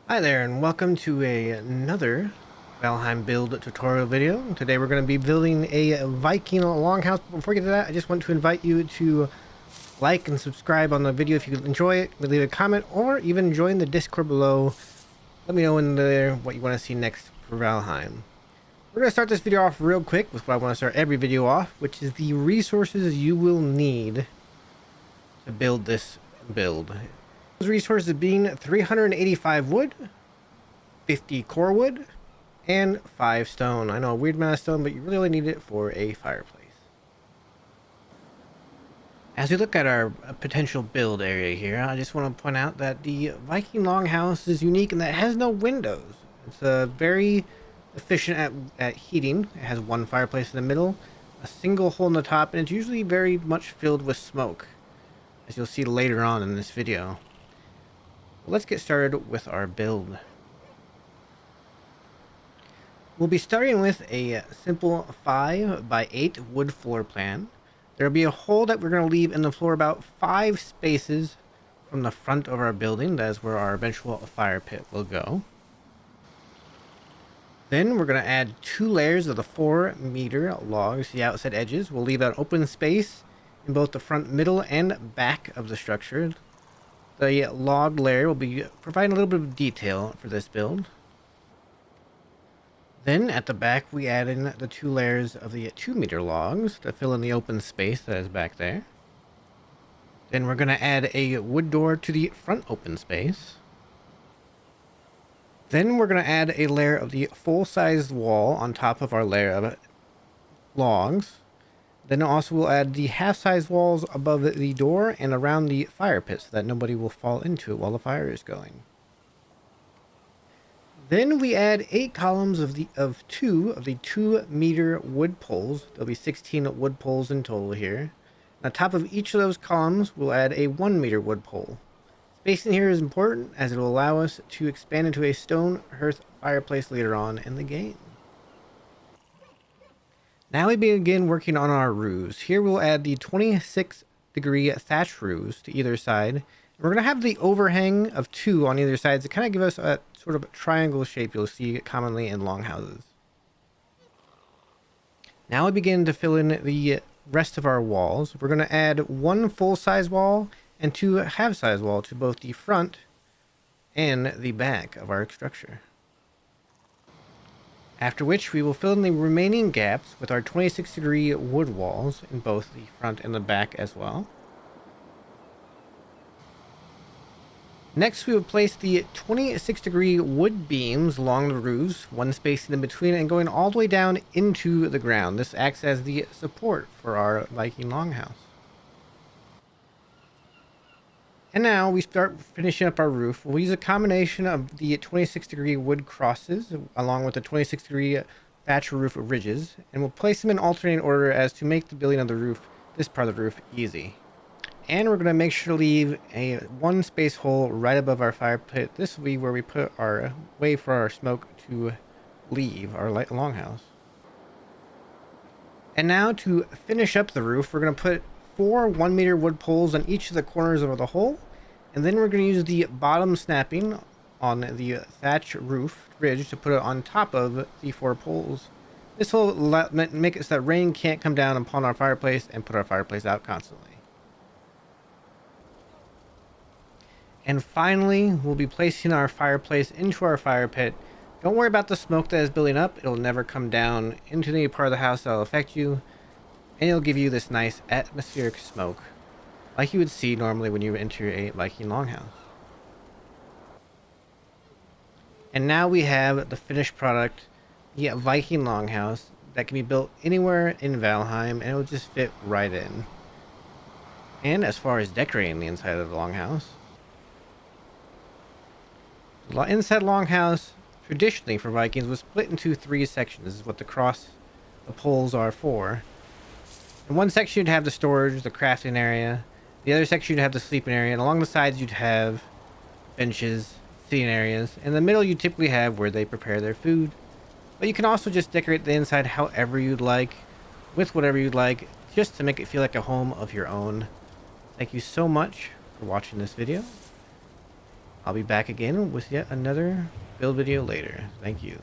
Hi there, and welcome to another Valheim build tutorial video. Today we're going to be building a Viking Longhouse. Before we get to that, I just want to invite you to like and subscribe on the video if you enjoy it. Leave a comment or even join the Discord below. Let me know in there what you want to see next for Valheim. We're going to start this video off real quick with what I want to start every video off, which is the resources you will need to build this build. Those resources being 385 wood, 50 core wood, and 5 stone. I know, a weird amount of stone, but you really only need it for a fireplace. As we look at our potential build area here, I just want to point out that the Viking Longhouse is unique in that it has no windows. It's very efficient at heating. It has one fireplace in the middle, a single hole in the top, and it's usually very much filled with smoke, as you'll see later on in this video. Let's get started with our build. We'll be starting with a simple 5x8 wood floor plan. There will be a hole that we're going to leave in the floor about 5 spaces from the front of our building. That is where our eventual fire pit will go. Then we're going to add 2 layers of the 4-meter logs to the outside edges. We'll leave an open space in both the front, middle, and back of the structure. The log layer will be providing a little bit of detail for this build. Then at the back we add in the 2 layers of the 2-meter logs to fill in the open space that is back there. Then we're going to add a wood door to the front open space. Then we're going to add a layer of the full-sized wall on top of our layer of logs. Then also we'll add the half-size walls above the door and around the fire pit so that nobody will fall into it while the fire is going. Then we add 8 columns of 2 of the 2-meter wood poles. There'll be 16 wood poles in total here. On top of each of those columns, we'll add a 1-meter wood pole. Spacing here is important as it will allow us to expand into a stone hearth fireplace later on in the game. Now we begin working on our roofs. Here we'll add the 26-degree thatch roofs to either side. And we're going to have the overhang of 2 on either side to kind of give us a sort of triangle shape you'll see commonly in longhouses. Now we begin to fill in the rest of our walls. We're going to add 1 full-size wall and 2 half-size walls to both the front and the back of our structure. After which we will fill in the remaining gaps with our 26-degree wood walls in both the front and the back as well. Next we will place the 26-degree wood beams along the roofs, 1 space in between and going all the way down into the ground. This acts as the support for our Viking Longhouse. And now we start finishing up our roof. We'll use a combination of the 26-degree wood crosses along with the 26-degree thatch roof ridges, and we'll place them in alternating order as to make the building of the roof, this part of the roof, easy. And we're going to make sure to leave a 1 space hole right above our fire pit. This will be where we put our way for our smoke to leave our longhouse. And now to finish up the roof, we're going to put 4 1-meter wood poles on each of the corners of the hole, and then we're going to use the bottom snapping on the thatch roof ridge to put it on top of the 4 poles. This will make it so that rain can't come down upon our fireplace and put our fireplace out constantly. And finally, we'll be placing our fireplace into our fire pit. Don't worry about the smoke that is building up. It'll never come down into any part of the house that will affect you. And it'll give you this nice atmospheric smoke, like you would see normally when you enter a Viking Longhouse. And now we have the finished product, the Viking Longhouse, that can be built anywhere in Valheim, and it will just fit right in. And as far as decorating the inside of the Longhouse, the inside Longhouse, traditionally for Vikings, was split into 3 sections. This is what the poles are for. In one section you'd have the storage, the crafting area. The other section you'd have the sleeping area, and along the sides you'd have benches, seating areas. In the middle you typically have where they prepare their food. But you can also just decorate the inside however you'd like, with whatever you'd like, just to make it feel like a home of your own. Thank you so much for watching this video. I'll be back again with yet another build video later. Thank you.